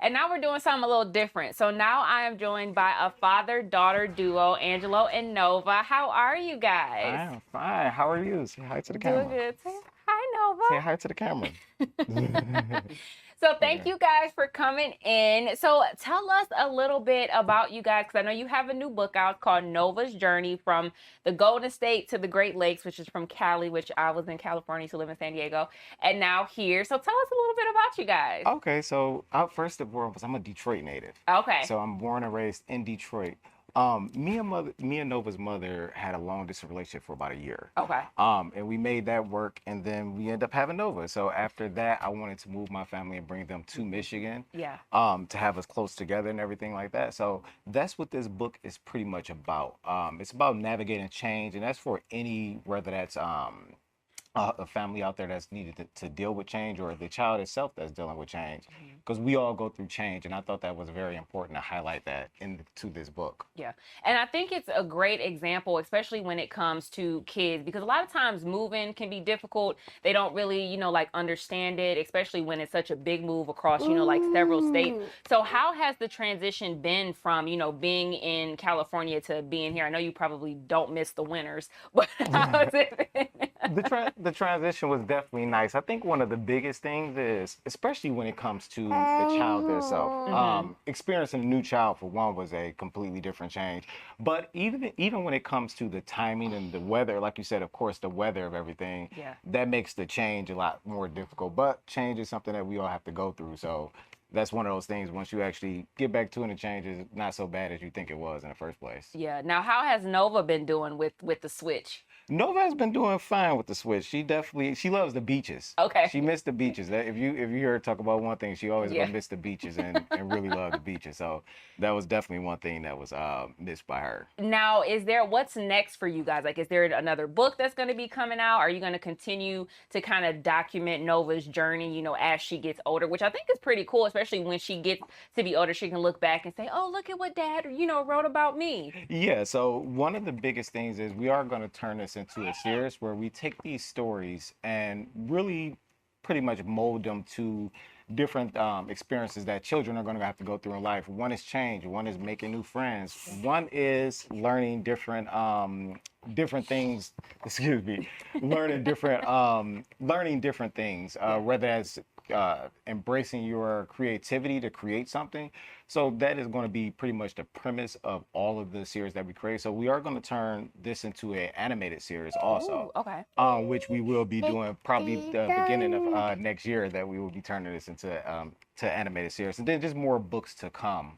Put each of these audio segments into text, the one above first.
And now we're doing something a little different. So now I am joined by a father-daughter duo, Angelo and Nova. How are you guys? I am fine. How are you? Say hi to the Doing camera. good. Say hi, Say Nova. hi to the camera. So thank Okay. you guys for coming in. So tell us a little bit about you guys, because I know you have a new book out called Nova's Journey from the Golden State to the Great Lakes, which is from Cali, which I was in California to live in San Diego, and now here. So tell us a little bit about you guys. Okay, so first and foremost, I'm a Detroit native. Okay. So I'm born and raised in Detroit. Me and Nova's mother had a long distance relationship for about a year. Okay. And we made that work, and then we ended up having Nova. So after that, I wanted to move my family and bring them to Michigan. Yeah. To have us close together and everything like that. So that's what this book is pretty much about. It's about navigating change, and that's for any, whether that's a family out there that's needed to deal with change, or the child itself that's dealing with change, because we all go through change, and I thought that was very important to highlight that into this book. Yeah. And I think it's a great example, especially when it comes to kids, because a lot of times moving can be difficult. They don't really, like understand it, especially when it's such a big move across, like several states. So how has the transition been from, being in California to being here? I know you probably don't miss the winters, but how's it been? The transition was definitely nice. I think one of the biggest things is, especially when it comes to the child itself, experiencing a new child for one was a completely different change. But even when it comes to the timing and the weather, like you said, of course, the weather of everything, Yeah. that makes the change a lot more difficult. But change is something that we all have to go through. So that's one of those things. Once you actually get back to it, and the change is not so bad as you think it was in the first place. Yeah. Now, how has Nova been doing with the switch? Nova has been doing fine with the switch. She loves the beaches. Okay. She missed the beaches. That if you hear her talk about one thing, she always Yeah. gonna miss the beaches and really love the beaches. So that was definitely one thing that was missed by her. Now, what's next for you guys? Like, is there another book that's going to be coming out? Are you going to continue to kind of document Nova's journey, as she gets older, which I think is pretty cool, especially when she gets to be older, she can look back and say, oh, look at what dad, wrote about me. Yeah, so one of the biggest things is we are going to turn this into a series where we take these stories and really pretty much mold them to different experiences that children are going to have to go through in life. One is change, one is making new friends, one is learning different things, excuse me, learning different things, whether that's embracing your creativity to create something. So that is going to be pretty much the premise of all of the series that we create. So we are going to turn this into an animated series also. Ooh, okay. Which we will be doing probably the beginning of next year, that we will be turning this into to animated series, and then just more books to come,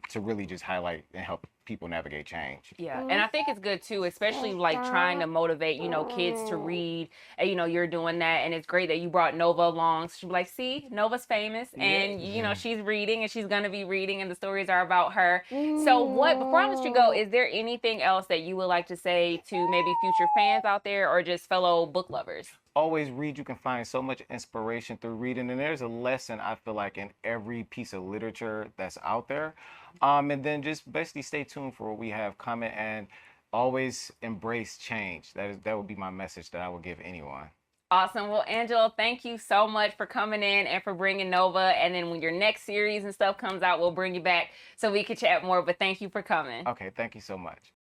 to really just highlight and help people navigate change. Yeah, and I think it's good too, especially like trying to motivate, kids to read. And, you're doing that, and it's great that you brought Nova along. So she'll be like, see, Nova's famous, and she's reading, and she's gonna be reading, and the stories are about her. So before I let you go, is there anything else that you would like to say to maybe future fans out there, or just fellow book lovers? Always read. You can find so much inspiration through reading, and there's a lesson, I feel like, in every piece of literature that's out there. And then just basically stay tuned for what we have coming, and always embrace change. That would be my message that I would give anyone. Awesome. Well, Angelo, thank you so much for coming in and for bringing Nova. And then when your next series and stuff comes out, we'll bring you back so we can chat more. But thank you for coming. Okay, thank you so much.